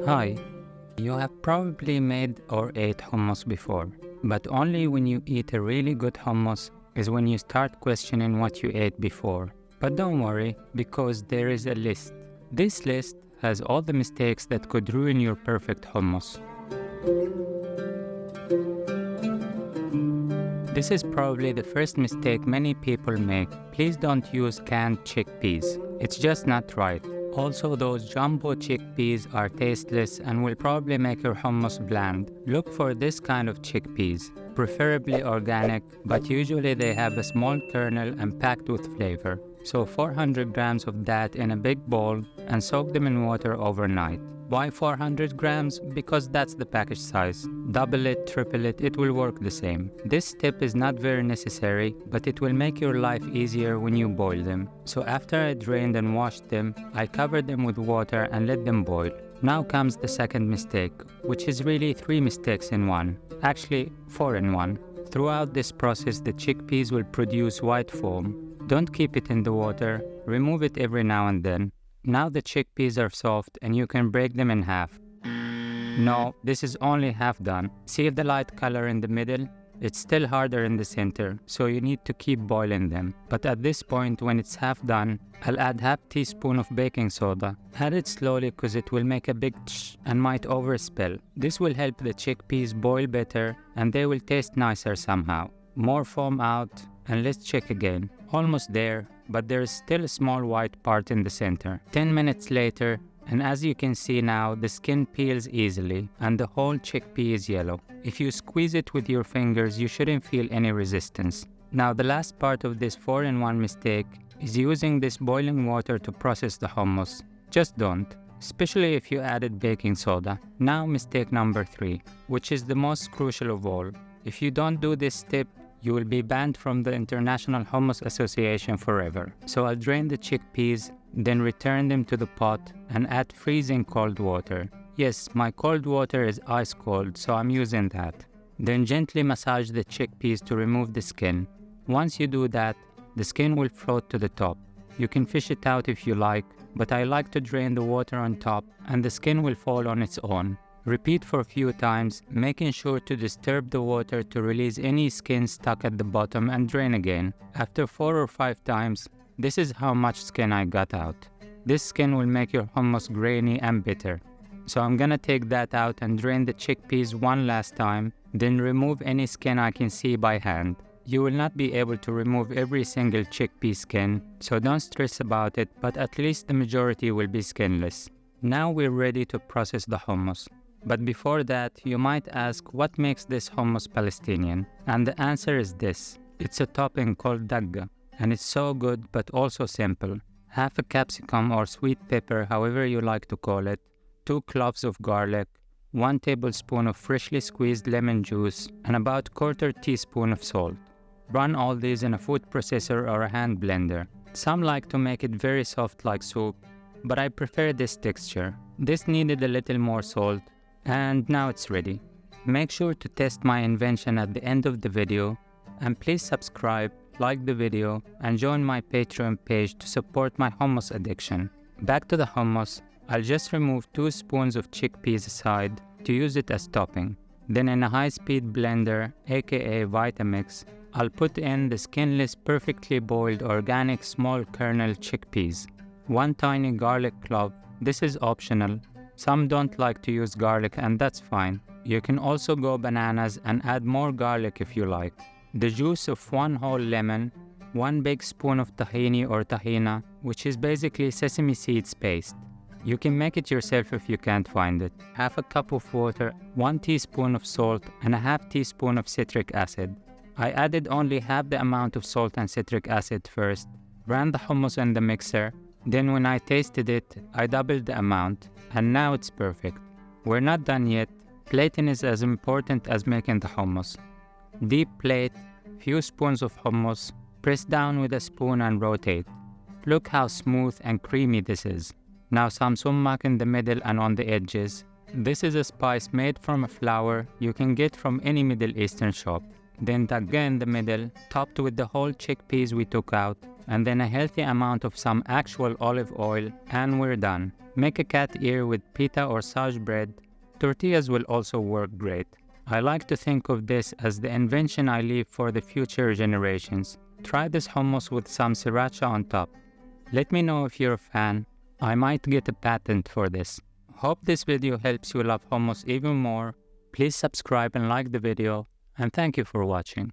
Hi, you have probably made or ate hummus before, but only when you eat a really good hummus is when you start questioning what you ate before. But don't worry, because there is a list. This list has all the mistakes that could ruin your perfect hummus. This is probably the first mistake many people make. Please don't use canned chickpeas. It's just not right. Also, those jumbo chickpeas are tasteless and will probably make your hummus bland. Look for this kind of chickpeas, preferably organic, but usually they have a small kernel and packed with flavor. So 400 grams of that in a big bowl and soak them in water overnight. Why 400 grams? Because that's the package size. Double it, triple it, it will work the same. This step is not very necessary, but it will make your life easier when you boil them. So after I drained and washed them, I covered them with water and let them boil. Now comes the second mistake, which is really 3 mistakes in one. Actually, 4 in one. Throughout this process, the chickpeas will produce white foam. Don't keep it in the water, remove it every now and then. Now the chickpeas are soft and you can break them in half. No, this is only half done. See the light color in the middle? It's still harder in the center, so you need to keep boiling them. But at this point, when it's half done, I'll add half teaspoon of baking soda. Add it slowly because it will make a big tsh and might overspill. This will help the chickpeas boil better and they will taste nicer somehow. More foam out, and let's check again. Almost there, but there is still a small white part in the center. 10 minutes later, and as you can see now, the skin peels easily and the whole chickpea is yellow. If you squeeze it with your fingers, you shouldn't feel any resistance. Now the last part of this 4-in-1 mistake is using this boiling water to process the hummus. Just don't, especially if you added baking soda. Now mistake number 3, which is the most crucial of all. If you don't do this step, you will be banned from the International Hummus Association forever. So I'll drain the chickpeas, then return them to the pot and add freezing cold water. Yes, my cold water is ice cold, so I'm using that. Then gently massage the chickpeas to remove the skin. Once you do that, the skin will float to the top. You can fish it out if you like, but I like to drain the water on top and the skin will fall on its own. Repeat for a few times, making sure to disturb the water to release any skin stuck at the bottom and drain again. After 4 or 5 times, this is how much skin I got out. This skin will make your hummus grainy and bitter. So I'm gonna take that out and drain the chickpeas one last time, then remove any skin I can see by hand. You will not be able to remove every single chickpea skin, so don't stress about it, but at least the majority will be skinless. Now we're ready to process the hummus. But before that, you might ask what makes this hummus Palestinian? And the answer is this. It's a topping called Dagga, and it's so good but also simple. Half a capsicum or sweet pepper, however you like to call it, 2 cloves of garlic, 1 tablespoon of freshly squeezed lemon juice, and about 1/4 teaspoon of salt. Run all these in a food processor or a hand blender. Some like to make it very soft like soup, but I prefer this texture. This needed a little more salt. And now it's ready. Make sure to test my invention at the end of the video, and please subscribe, like the video, and join my Patreon page to support my hummus addiction. Back to the hummus, I'll just remove 2 spoons of chickpeas aside to use it as topping. Then in a high-speed blender, aka Vitamix, I'll put in the skinless, perfectly boiled organic small kernel chickpeas. 1 tiny garlic clove. This is optional. Some don't like to use garlic and that's fine. You can also go bananas and add more garlic if you like. The juice of 1 whole lemon, 1 big spoon of tahini or tahina, which is basically sesame seeds paste. You can make it yourself if you can't find it. Half a cup of water, 1 teaspoon of salt, and a half teaspoon of citric acid. I added only half the amount of salt and citric acid first, ran the hummus in the mixer, then when I tasted it, I doubled the amount, and now it's perfect. We're not done yet. Plating is as important as making the hummus. Deep plate, few spoons of hummus, press down with a spoon and rotate. Look how smooth and creamy this is. Now some sumac in the middle and on the edges. This is a spice made from a flour you can get from any Middle Eastern shop. Then dagga in the middle, topped with the whole chickpeas we took out. and then a healthy amount of some actual olive oil, and we're done. Make a cat ear with pita or sage bread. Tortillas will also work great. I like to think of this as the invention I leave for the future generations. Try this hummus with some sriracha on top. Let me know if you're a fan. I might get a patent for this. Hope this video helps you love hummus even more. Please subscribe and like the video, and thank you for watching.